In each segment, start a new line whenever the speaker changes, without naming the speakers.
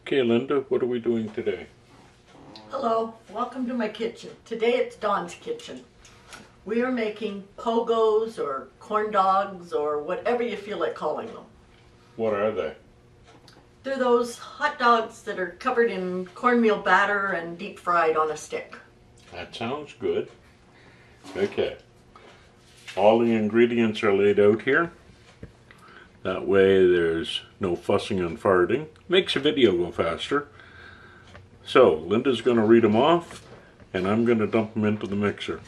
Okay, Linda, what are we doing today?
Hello, welcome to my kitchen. Today it's Dawn's kitchen. We are making pogos or corn dogs or whatever you feel like calling them.
What are they?
They're those hot dogs that are covered in cornmeal batter and deep fried on a stick.
That sounds good. Okay. All the ingredients are laid out here. That way there's no fussing and farting. Makes a video go faster. So, Linda's going to read them off, and I'm going to dump them into the mixer.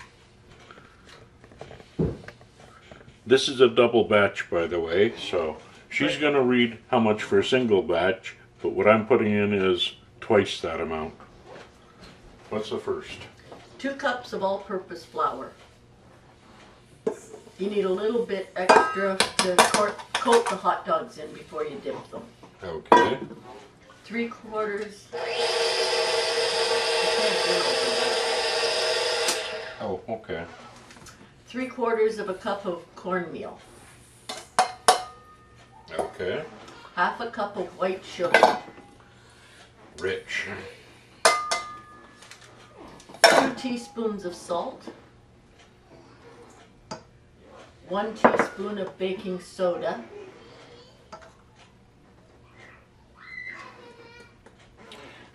This is a double batch, by the way, so she's going to read how much for a single batch, but what I'm putting in is twice that amount. What's the first?
2 cups of all-purpose flour. You need a little bit extra to coat the hot dogs in before you dip them.
Okay.
3/4.
Oh, okay.
3/4 of a cup of cornmeal.
Okay.
1/2 cup of white sugar.
Rich.
2 teaspoons of salt. 1 teaspoon of baking soda.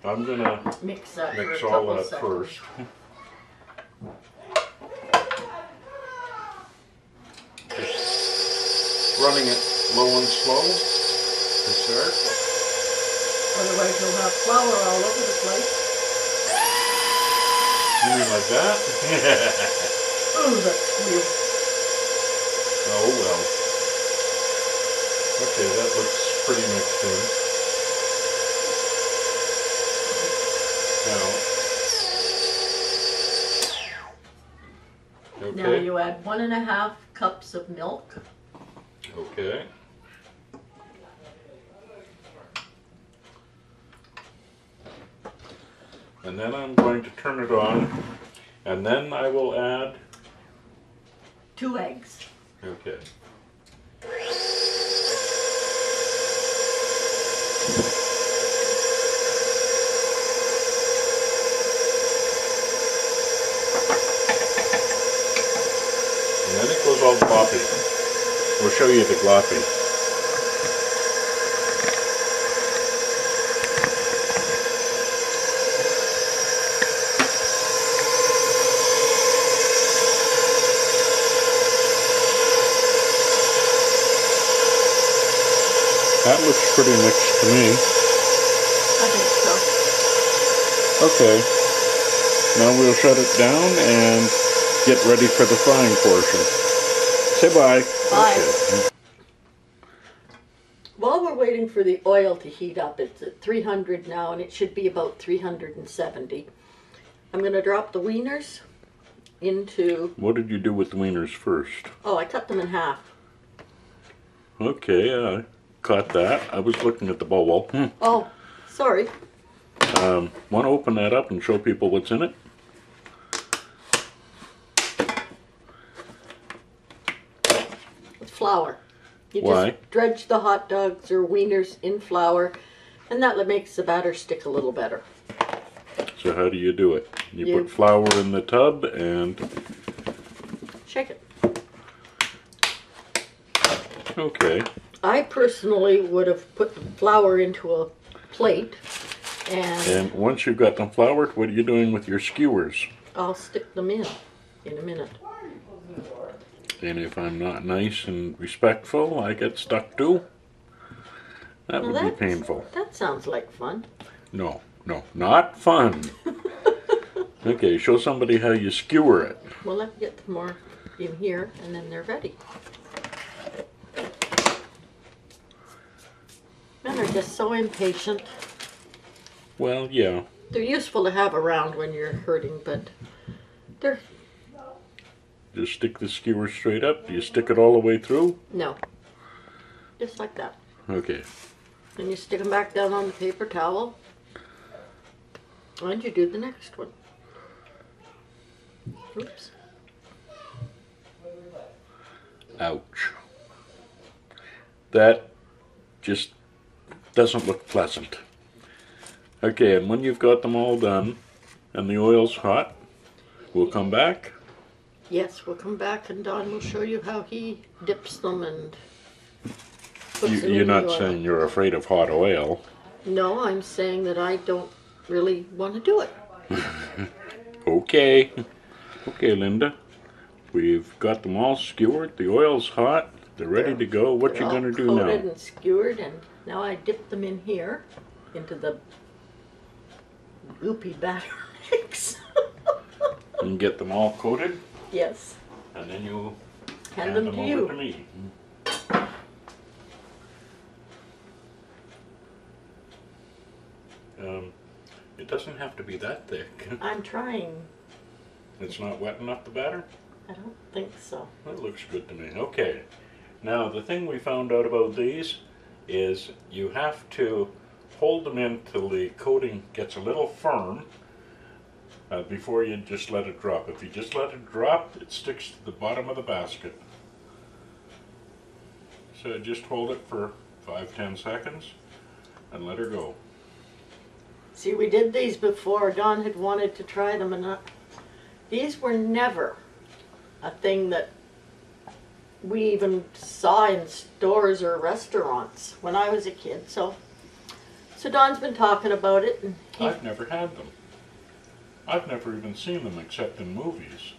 I'm gonna
Mix that
mix
for a
all
couple
that
seconds.
first. Just running it low and slow to start.
Otherwise you'll have flour all over the place.
You mean like that?
Oh, that squeal.
Oh well. Okay, that looks pretty mixed in. Now,
Now
okay.
you add 1.5 cups of milk.
Okay. And then I'm going to turn it on, and then I will add.
2 eggs.
Okay. And then it goes all gloppy. We'll show you the gloppy. That looks pretty mixed to me.
I think so.
Okay. Now we'll shut it down and get ready for the frying portion. Say bye.
Bye.
Okay.
While we're waiting for the oil to heat up, it's at 300 now and it should be about 370. I'm going to drop the wieners into...
What did you do with the wieners first?
Oh, I cut them in half.
Okay, I caught that. I was looking at the bowl.
Oh, sorry.
Want to open that up and show people what's in it?
It's flour. You
Why?
just dredge the hot dogs or wieners in flour, and that makes the batter stick a little better.
So how do you do it? You
You-
put flour in the tub and...
Shake it.
Okay.
I personally would have put the flour into a plate, and
And once you've got them floured, what are you doing with your skewers?
I'll stick them in a minute.
And if I'm not nice and respectful, I get stuck too. That would be painful.
That sounds like fun.
No, not fun. Okay, show somebody how you skewer it.
Well, let me get them more in here, and then they're ready. Men are just so impatient.
Well, yeah.
They're useful to have around when you're hurting, but they're...
Just stick the skewer straight up. Do you stick it all the way through?
No. Just like that.
Okay.
Then you stick them back down on the paper towel. And you do the next one. Oops.
Ouch. That just doesn't look pleasant. Okay, and when you've got them all done and the oil's hot, we'll come back.
Yes, we'll come back and Don will show you how he dips them and puts them
You're
in the
not
oil.
saying you're afraid of hot oil.
No, I'm saying that I don't really want to do it.
Okay. Okay, Linda. We've got them all skewered. The oil's hot. They're ready to go. What you gonna do now?
Coated and skewered, and now I dip them in here into the goopy batter mix.
And get them all coated,
Yes,
and then you
hand them to
over
you.
to me. It doesn't have to be that thick.
I'm trying.
It's not wet enough, the batter?
I don't think so.
That looks good to me. Okay. Now, the thing we found out about these is you have to hold them in till the coating gets a little firm before you just let it drop. If you just let it drop, it sticks to the bottom of the basket. So just hold it for 5-10 seconds and let her go.
See, we did these before. Don had wanted to try them, and these were never a thing that we even saw in stores or restaurants when I was a kid. So Don's been talking about it, and
I've never had them. I've never even seen them except in movies.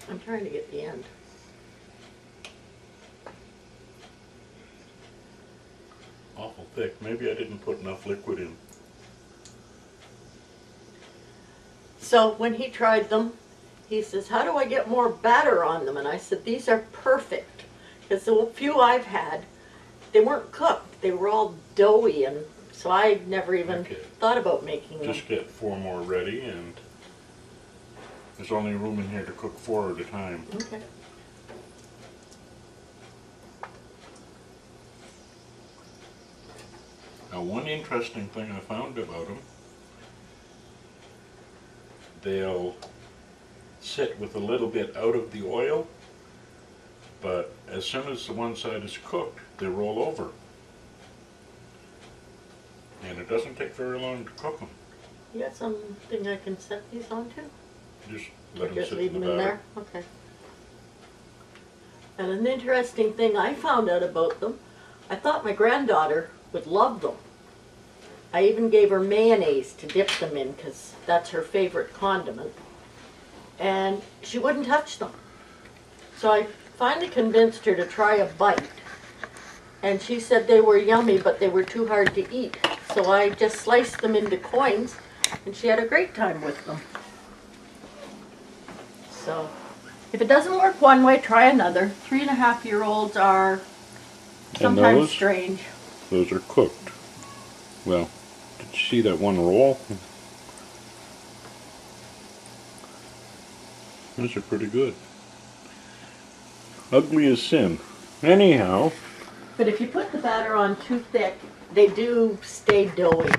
I'm trying to get the end.
Awful thick. Maybe I didn't put enough liquid in.
So when he tried them, he says, "How do I get more batter on them?" And I said, "These are perfect." Because the few I've had, they weren't cooked. They were all doughy, and so I never even thought about making them.
Just get 4 more ready, and there's only room in here to cook 4 at a time.
Okay.
Now, one interesting thing I found about them, they'll sit with a little bit out of the oil, but as soon as the one side is cooked, they roll over. And it doesn't take very long to cook them.
You got something I can set these onto?
Just let them
Just
sit
leave
in
them
the
in
batter.
there? Okay. And an interesting thing I found out about them, I thought my granddaughter would love them. I even gave her mayonnaise to dip them in because that's her favorite condiment. And she wouldn't touch them. So I finally convinced her to try a bite. And she said they were yummy, but they were too hard to eat. So I just sliced them into coins, and she had a great time with them. So if it doesn't work one way, try another. 3.5-year-olds are sometimes
those?
strange.
Those are cooked. Well, did you see that one roll? Those are pretty good. Ugly as sin. Anyhow.
But if you put the batter on too thick, they do stay doughy.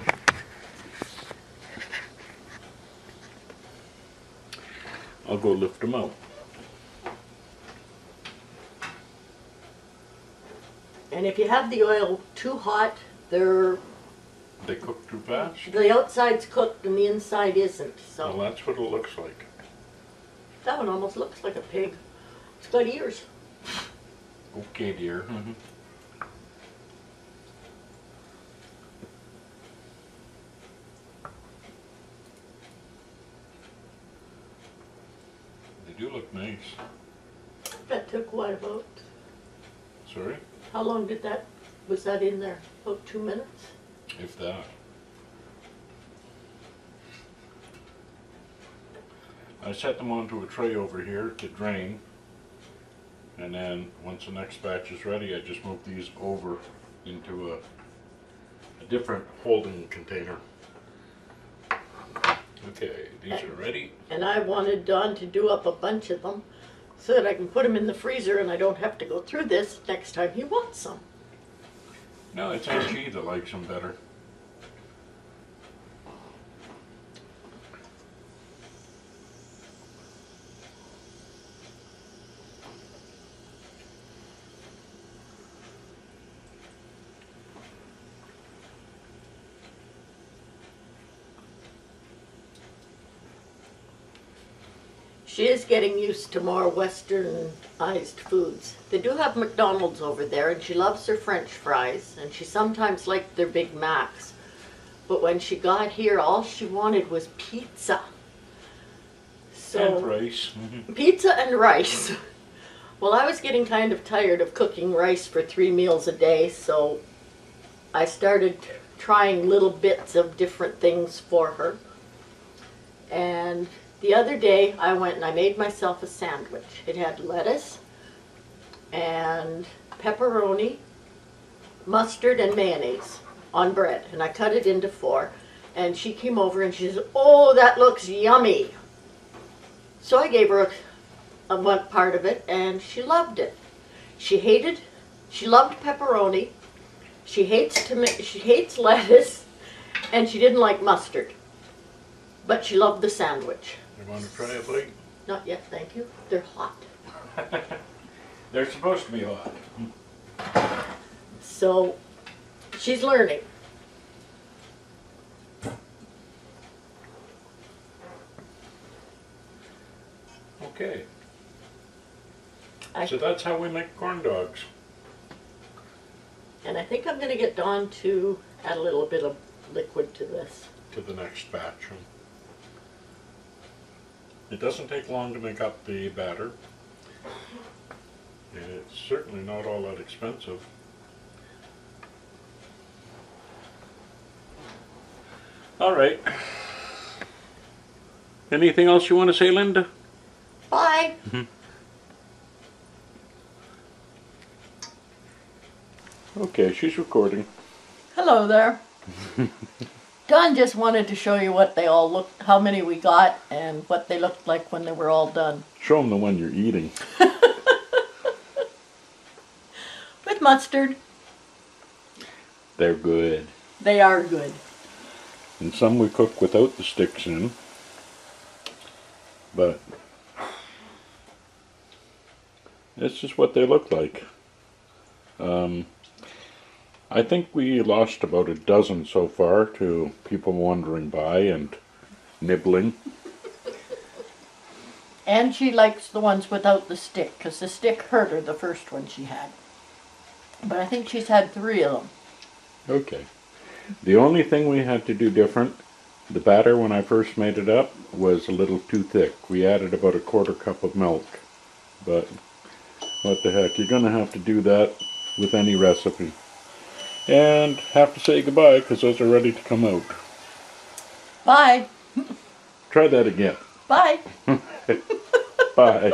I'll go lift them out.
And if you have the oil too hot,
They cook too fast?
the outside's cooked and the inside isn't. So
Well, that's what it looks like.
that one almost looks like a pig. It's got ears.
Okay, dear. They do look nice.
That took what, about,
Sorry?
how long was that in there? About 2 minutes?
If that. I set them onto a tray over here to drain, and then once the next batch is ready, I just move these over into a different holding container. Okay, these are ready.
And I wanted Don to do up a bunch of them so that I can put them in the freezer and I don't have to go through this next time he wants some.
No, it's HE that likes them better.
She is getting used to more westernized foods. They do have McDonald's over there, and she loves her French fries, and she sometimes liked their Big Macs. But when she got here, all she wanted was pizza. So,
and rice.
Pizza and rice. Well, I was getting kind of tired of cooking rice for 3 meals a day, so I started trying little bits of different things for her. And the other day, I went and I made myself a sandwich. It had lettuce and pepperoni, mustard, and mayonnaise on bread. And I cut it into 4. And she came over and she said, "Oh, that looks yummy." So I gave her a one part of it, and she loved it. She loved pepperoni. She hates lettuce, and she didn't like mustard. But she loved the sandwich.
You want to try a bite?
Not yet, thank you. They're hot.
They're supposed to be hot.
So she's learning.
Okay. So that's how we make corn dogs.
And I think I'm going to get Dawn to add a little bit of liquid to this.
To the next batch. It doesn't take long to make up the batter. And it's certainly not all that expensive. All right. Anything else you want to say, Linda?
Bye.
Okay, she's recording.
Hello there. Dawn just wanted to show you what they all looked, how many we got, and what they looked like when they were all done.
Show them the one you're eating.
With mustard.
They're good.
They are good.
And some we cook without the sticks in. But that's just what they look like. I think we lost about a dozen so far to people wandering by and nibbling.
And she likes the ones without the stick, because the stick hurt her the first one she had. But I think she's had 3 of them.
Okay. The only thing we had to do different, the batter when I first made it up was a little too thick. We added about a 1/4 cup of milk. But what the heck, you're going to have to do that with any recipe. And have to say goodbye because those are ready to come out.
Bye.
Try that again.
Bye.
Bye.